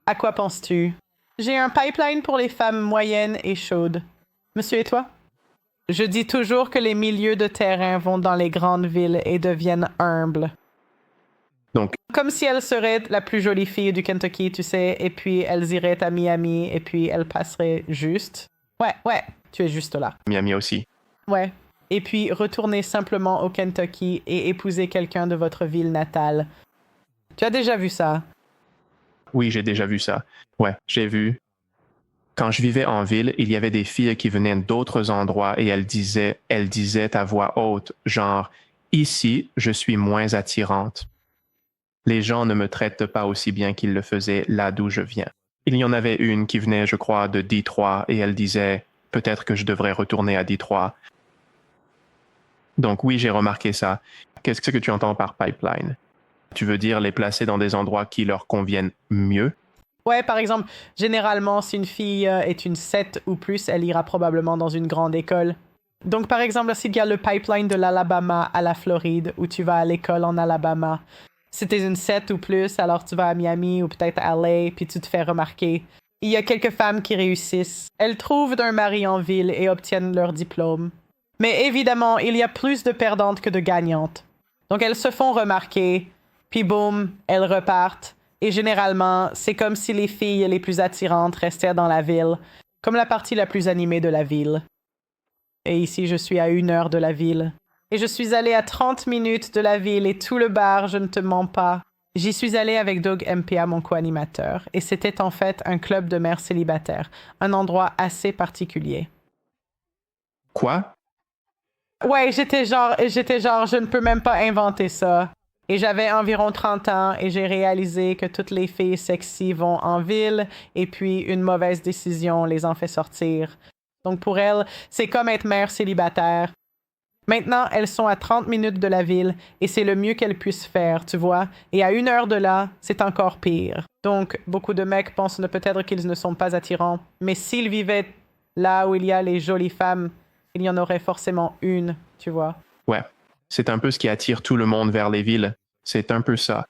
À quoi penses-tu? J'ai un pipeline pour les femmes moyennes et chaudes. Monsieur et toi? Je dis toujours que les milieux de terrain vont dans les grandes villes et deviennent humbles. Donc, Comme si elle serait la plus jolie fille du Kentucky, tu sais, et puis elles iraient à Miami, et puis elles passeraient juste. Ouais, tu es juste là. Miami aussi. Ouais. Et puis retourner simplement au Kentucky et épouser quelqu'un de votre ville natale. Tu as déjà vu ça? Oui, j'ai déjà vu ça. Ouais, j'ai vu. Quand je vivais en ville, il y avait des filles qui venaient d'autres endroits et elles disaient à voix haute, genre, ici, je suis moins attirante. Les gens ne me traitent pas aussi bien qu'ils le faisaient là d'où je viens. Il y en avait une qui venait, je crois, de Détroit et elle disait, peut-être que je devrais retourner à Détroit. Donc oui, j'ai remarqué ça. Qu'est-ce que tu entends par pipeline? Tu veux dire les placer dans des endroits qui leur conviennent mieux? Ouais, par exemple, généralement, si une fille est une 7 ou plus, elle ira probablement dans une grande école. Donc, par exemple, s'il y a le pipeline de l'Alabama à la Floride, où tu vas à l'école en Alabama, si t'es une 7 ou plus, alors tu vas à Miami ou peut-être à LA, puis tu te fais remarquer. Il y a quelques femmes qui réussissent. Elles trouvent un mari en ville et obtiennent leur diplôme. Mais évidemment, il y a plus de perdantes que de gagnantes. Donc, elles se font remarquer, puis boum, elles repartent. Et généralement, c'est comme si les filles les plus attirantes restaient dans la ville, comme la partie la plus animée de la ville. Et ici, je suis à 1 heure de la ville. Et je suis allée à 30 minutes de la ville et tout le bar, je ne te mens pas. J'y suis allée avec Doug MPA, mon co-animateur, et c'était en fait un club de mères célibataires, un endroit assez particulier. Quoi? Ouais, j'étais genre, je ne peux même pas inventer ça. Et j'avais environ 30 ans et j'ai réalisé que toutes les filles sexy vont en ville et puis une mauvaise décision les en fait sortir. Donc pour elles, c'est comme être mère célibataire. Maintenant, elles sont à 30 minutes de la ville et c'est le mieux qu'elles puissent faire, tu vois. Et à 1 heure de là, c'est encore pire. Donc, beaucoup de mecs pensent peut-être qu'ils ne sont pas attirants, mais s'ils vivaient là où il y a les jolies femmes, il y en aurait forcément une, tu vois. Ouais. C'est un peu ce qui attire tout le monde vers les villes. C'est un peu ça.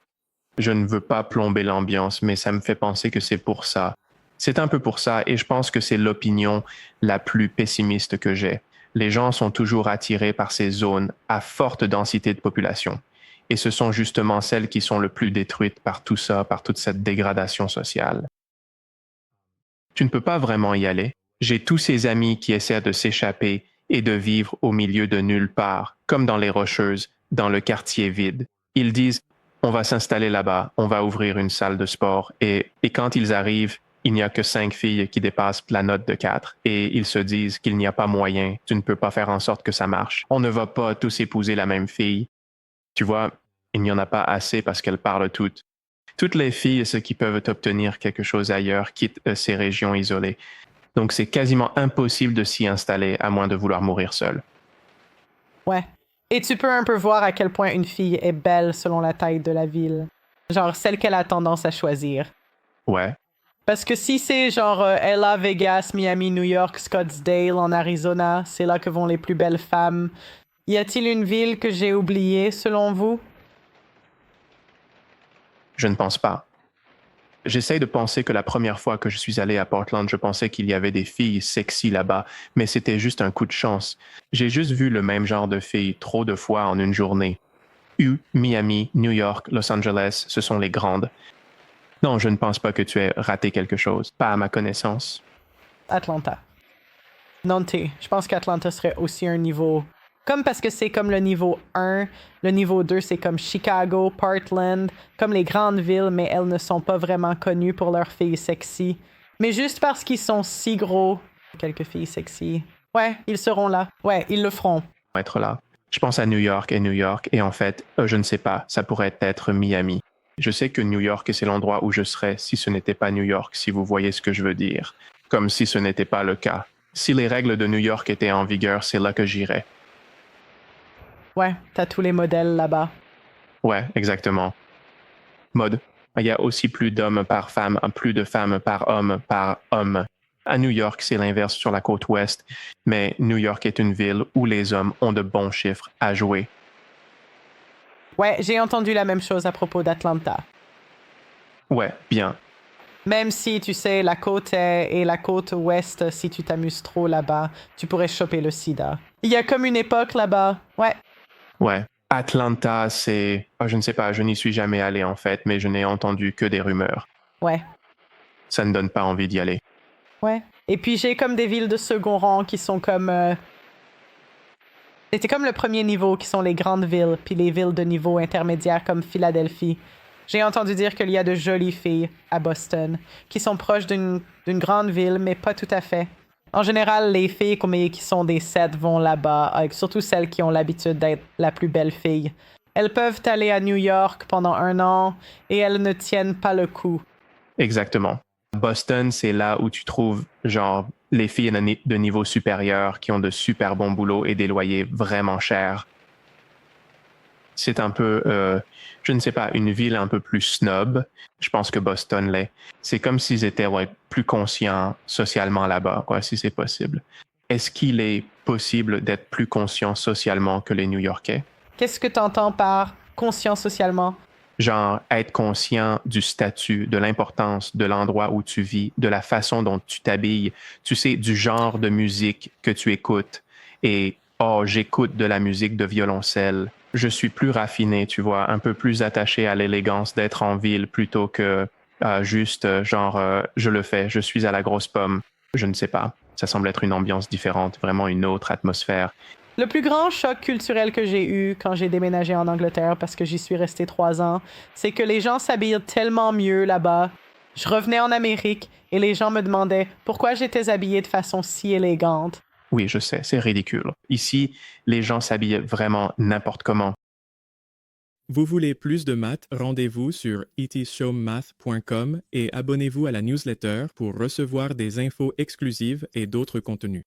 Je ne veux pas plomber l'ambiance, mais ça me fait penser que c'est pour ça. C'est un peu pour ça, et je pense que c'est l'opinion la plus pessimiste que j'ai. Les gens sont toujours attirés par ces zones à forte densité de population. Et ce sont justement celles qui sont le plus détruites par tout ça, par toute cette dégradation sociale. Tu ne peux pas vraiment y aller. J'ai tous ces amis qui essaient de s'échapper et de vivre au milieu de nulle part, comme dans les Rocheuses, dans le quartier vide. Ils disent, on va s'installer là-bas, on va ouvrir une salle de sport, et quand ils arrivent, il n'y a que 5 filles qui dépassent la note de 4, et ils se disent qu'il n'y a pas moyen, tu ne peux pas faire en sorte que ça marche. On ne va pas tous épouser la même fille. Tu vois, il n'y en a pas assez parce qu'elles parlent toutes. Toutes les filles, ce qui peuvent obtenir quelque chose ailleurs, quittent ces régions isolées. Donc c'est quasiment impossible de s'y installer à moins de vouloir mourir seule. Ouais. Et tu peux un peu voir à quel point une fille est belle selon la taille de la ville. Genre celle qu'elle a tendance à choisir. Ouais. Parce que si c'est genre LA, Vegas, Miami, New York, Scottsdale, en Arizona, c'est là que vont les plus belles femmes. Y a-t-il une ville que j'ai oubliée selon vous? Je ne pense pas. J'essaie de penser que la première fois que je suis allé à Portland, je pensais qu'il y avait des filles sexy là-bas, mais c'était juste un coup de chance. J'ai juste vu le même genre de filles trop de fois en une journée. Miami, New York, Los Angeles, ce sont les grandes. Non, je ne pense pas que tu aies raté quelque chose, pas à ma connaissance. Atlanta. Nantes. Je pense qu'Atlanta serait aussi un niveau. Comme parce que c'est comme le niveau 1, le niveau 2 c'est comme Chicago, Portland, comme les grandes villes, mais elles ne sont pas vraiment connues pour leurs filles sexy. Mais juste parce qu'ils sont si gros, quelques filles sexy. Ouais, ils seront là. Ouais, ils le feront. Être là. Je pense à New York, et en fait, je ne sais pas, ça pourrait être Miami. Je sais que New York, c'est l'endroit où je serais si ce n'était pas New York, si vous voyez ce que je veux dire. Comme si ce n'était pas le cas. Si les règles de New York étaient en vigueur, c'est là que j'irais. Ouais, t'as tous les modèles là-bas. Ouais, exactement. Mode. Il y a aussi plus d'hommes par femme, plus de femmes par homme. À New York, c'est l'inverse sur la côte ouest, mais New York est une ville où les hommes ont de bons chiffres à jouer. Ouais, j'ai entendu la même chose à propos d'Atlanta. Ouais, bien. Même si, tu sais, la côte est et la côte ouest, si tu t'amuses trop là-bas, tu pourrais choper le sida. Il y a comme une époque là-bas. Ouais. Ouais. Atlanta, c'est... je ne sais pas, je n'y suis jamais allé en fait, mais je n'ai entendu que des rumeurs. Ouais. Ça ne donne pas envie d'y aller. Ouais. Et puis j'ai comme des villes de second rang qui sont comme... C'était comme le premier niveau qui sont les grandes villes, puis les villes de niveau intermédiaire comme Philadelphie. J'ai entendu dire qu'il y a de jolies filles à Boston qui sont proches d'une grande ville, mais pas tout à fait. En général, les filles qui sont des 7 vont là-bas, surtout celles qui ont l'habitude d'être la plus belle fille. Elles peuvent aller à New York pendant 1 an et elles ne tiennent pas le coup. Exactement. Boston, c'est là où tu trouves, genre, les filles de niveau supérieur qui ont de super bons boulots et des loyers vraiment chers. C'est un peu, je ne sais pas, une ville un peu plus snob. Je pense que Boston l'est. C'est comme s'ils étaient plus conscients socialement là-bas, quoi, si c'est possible. Est-ce qu'il est possible d'être plus conscient socialement que les New-Yorkais? Qu'est-ce que tu entends par conscient socialement? Genre, être conscient du statut, de l'importance de l'endroit où tu vis, de la façon dont tu t'habilles, tu sais, du genre de musique que tu écoutes. Et, j'écoute de la musique de violoncelle. Je suis plus raffiné, tu vois, un peu plus attaché à l'élégance d'être en ville plutôt que juste, je le fais, je suis à la grosse pomme. Je ne sais pas. Ça semble être une ambiance différente, vraiment une autre atmosphère. Le plus grand choc culturel que j'ai eu quand j'ai déménagé en Angleterre, parce que j'y suis resté 3 ans, c'est que les gens s'habillent tellement mieux là-bas. Je revenais en Amérique et les gens me demandaient pourquoi j'étais habillée de façon si élégante. Oui, je sais, c'est ridicule. Ici, les gens s'habillent vraiment n'importe comment. Vous voulez plus de maths? Rendez-vous sur etshowmath.com et abonnez-vous à la newsletter pour recevoir des infos exclusives et d'autres contenus.